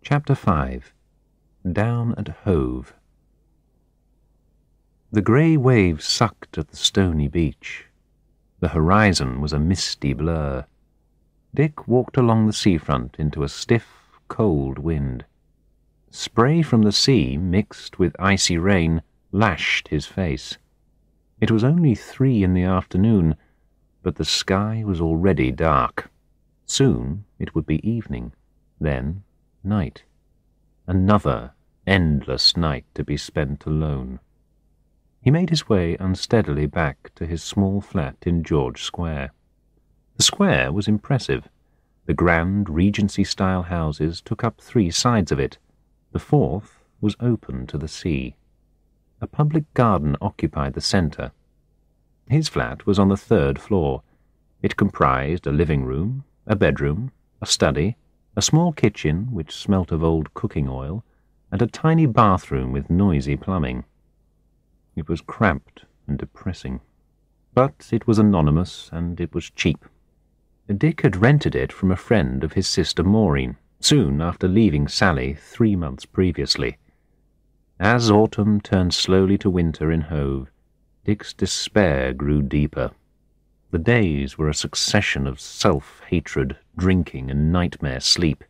Chapter 5. Down at Hove. The grey waves sucked at the stony beach. The horizon was a misty blur. Dick walked along the seafront into a stiff, cold wind. Spray from the sea, mixed with icy rain, lashed his face. It was only 3 in the afternoon, but the sky was already dark. Soon it would be evening, then night. Another endless night to be spent alone. He made his way unsteadily back to his small flat in George Square. The square was impressive. The grand Regency-style houses took up 3 sides of it. The 4th was open to the sea. A public garden occupied the centre. His flat was on the 3rd floor. It comprised a living room, a bedroom, a study, a small kitchen which smelt of old cooking oil, and a tiny bathroom with noisy plumbing. It was cramped and depressing. But it was anonymous, and it was cheap. Dick had rented it from a friend of his sister Maureen, soon after leaving Sally 3 months previously. As autumn turned slowly to winter in Hove, Dick's despair grew deeper. The days were a succession of self-hatred, drinking, and nightmare sleep.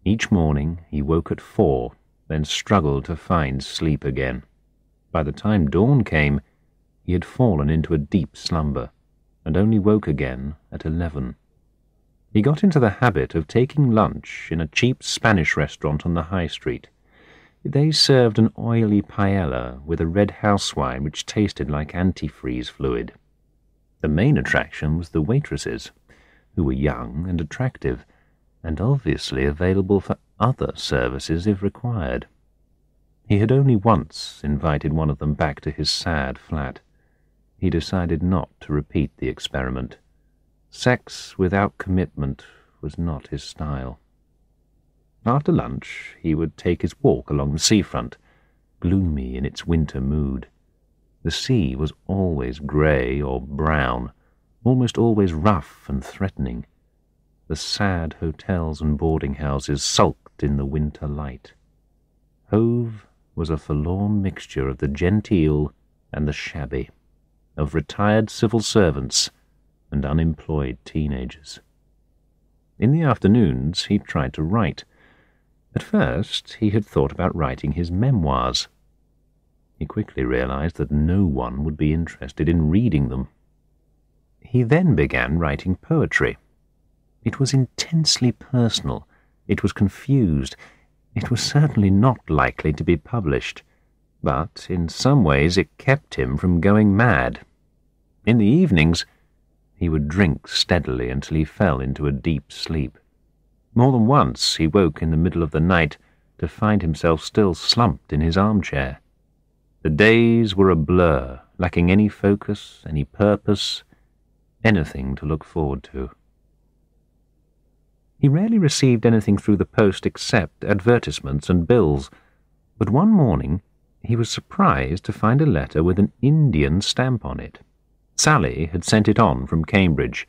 Each morning he woke at 4, then struggled to find sleep again. By the time dawn came, he had fallen into a deep slumber, and only woke again at 11. He got into the habit of taking lunch in a cheap Spanish restaurant on the high street. They served an oily paella with a red house wine which tasted like antifreeze fluid. The main attraction was the waitresses, who were young and attractive, and obviously available for other services if required. He had only once invited one of them back to his sad flat. He decided not to repeat the experiment. Sex without commitment was not his style. After lunch, he would take his walk along the seafront, gloomy in its winter mood. The sea was always grey or brown, almost always rough and threatening. The sad hotels and boarding houses sulked in the winter light. Hove was a forlorn mixture of the genteel and the shabby, of retired civil servants and unemployed teenagers. In the afternoons he tried to write. At first he had thought about writing his memoirs. He quickly realized that no one would be interested in reading them. He then began writing poetry. It was intensely personal. It was confused. It was certainly not likely to be published, but in some ways it kept him from going mad. In the evenings, he would drink steadily until he fell into a deep sleep. More than once he woke in the middle of the night to find himself still slumped in his armchair. The days were a blur, lacking any focus, any purpose, anything to look forward to. He rarely received anything through the post except advertisements and bills, but one morning he was surprised to find a letter with an Indian stamp on it. Sally had sent it on from Cambridge.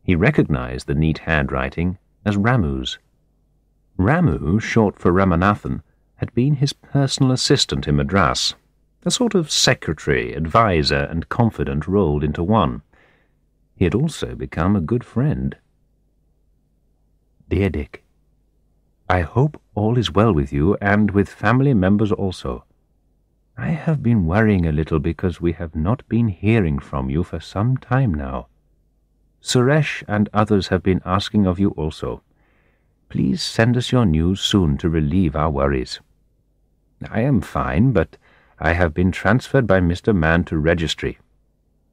He recognized the neat handwriting as Ramu's. Ramu, short for Ramanathan, had been his personal assistant in Madras, a sort of secretary, adviser, and confidant rolled into one. He had also become a good friend. Dear Dick, I hope all is well with you and with family members also. I have been worrying a little because we have not been hearing from you for some time now. Suresh and others have been asking of you also. Please send us your news soon to relieve our worries. I am fine, but I have been transferred by Mr. Mann to registry.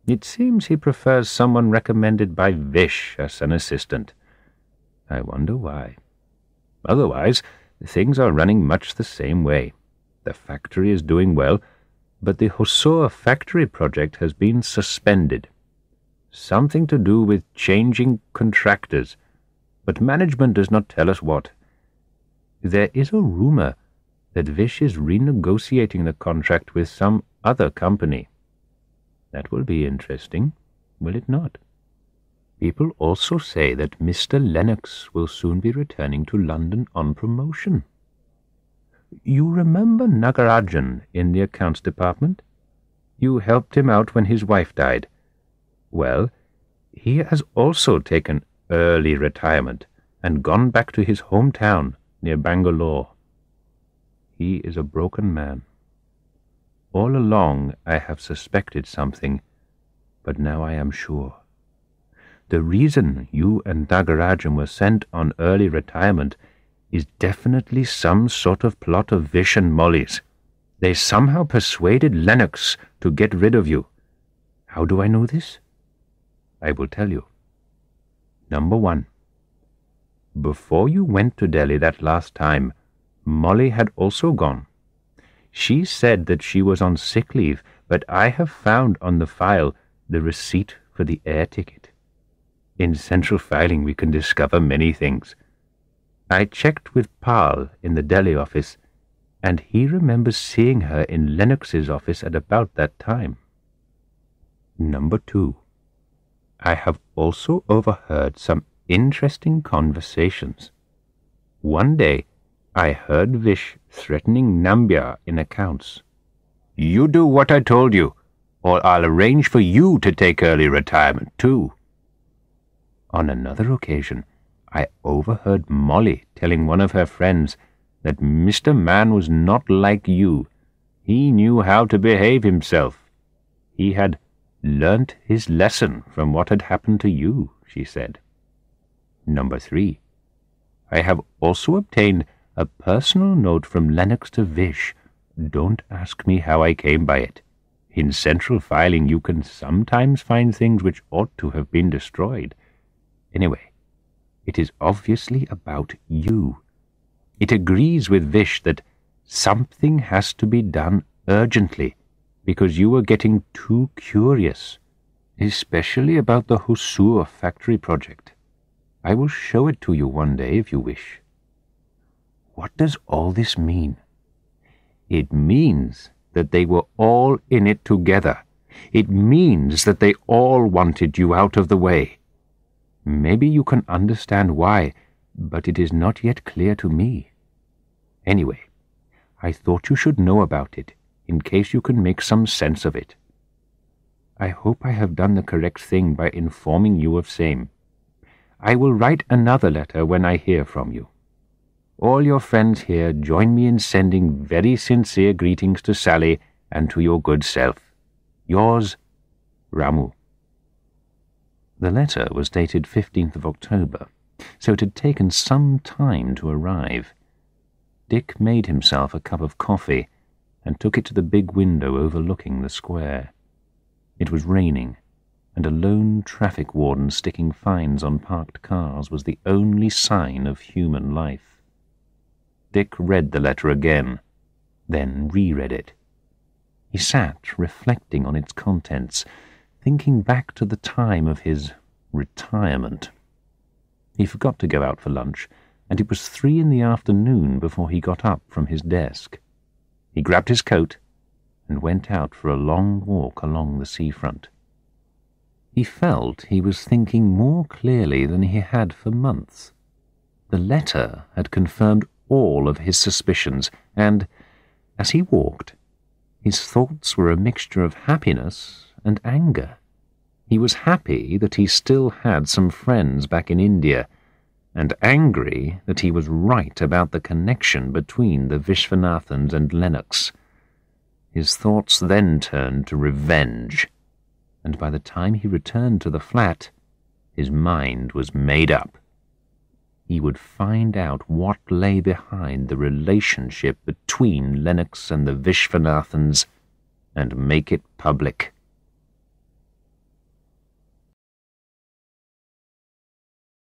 It seems he prefers someone recommended by Vish as an assistant. I wonder why. Otherwise, things are running much the same way. The factory is doing well, but the Hosur factory project has been suspended. Something to do with changing contractors, but management does not tell us what. There is a rumor that Vish is renegotiating the contract with some other company. That will be interesting, will it not? People also say that Mr. Lennox will soon be returning to London on promotion. You remember Nagarajan in the accounts department? You helped him out when his wife died. Well, he has also taken early retirement and gone back to his hometown near Bangalore. He is a broken man. All along I have suspected something, but now I am sure. The reason you and Nagarajan were sent on early retirement is definitely some sort of plot of Vish and Molly's. They somehow persuaded Lennox to get rid of you. How do I know this? I will tell you. Number 1. Before you went to Delhi that last time, Molly had also gone. She said that she was on sick leave, but I have found on the file the receipt for the air ticket. In central filing we can discover many things. I checked with Pal in the Delhi office, and he remembers seeing her in Lennox's office at about that time. Number 2. I have also overheard some interesting conversations. One day, I heard Vish threatening Nambiar in accounts. You do what I told you, or I'll arrange for you to take early retirement too. On another occasion, I overheard Molly telling one of her friends that Mr. Man was not like you. He knew how to behave himself. He had learnt his lesson from what had happened to you, she said. Number 3. I have also obtained a personal note from Lennox to Vish. Don't ask me how I came by it. In central filing you can sometimes find things which ought to have been destroyed. Anyway, it is obviously about you. It agrees with Vish that something has to be done urgently because you were getting too curious, especially about the Hosur factory project. I will show it to you one day if you wish. What does all this mean? It means that they were all in it together. It means that they all wanted you out of the way. Maybe you can understand why, but it is not yet clear to me. Anyway, I thought you should know about it, in case you can make some sense of it. I hope I have done the correct thing by informing you of same. I will write another letter when I hear from you. All your friends here join me in sending very sincere greetings to Sally and to your good self. Yours, Ramu. The letter was dated 15th of October, so it had taken some time to arrive. Dick made himself a cup of coffee and took it to the big window overlooking the square. It was raining, and a lone traffic warden sticking fines on parked cars was the only sign of human life. Dick read the letter again, then reread it. He sat reflecting on its contents, thinking back to the time of his retirement. He forgot to go out for lunch, and it was 3 in the afternoon before he got up from his desk. He grabbed his coat and went out for a long walk along the seafront. He felt he was thinking more clearly than he had for months. The letter had confirmed all of his suspicions, and, as he walked, his thoughts were a mixture of happiness and anger. He was happy that he still had some friends back in India, and angry that he was right about the connection between the Vishwanathans and Lennox. His thoughts then turned to revenge, and by the time he returned to the flat, his mind was made up. He would find out what lay behind the relationship between Lennox and the Vishwanathans and make it public.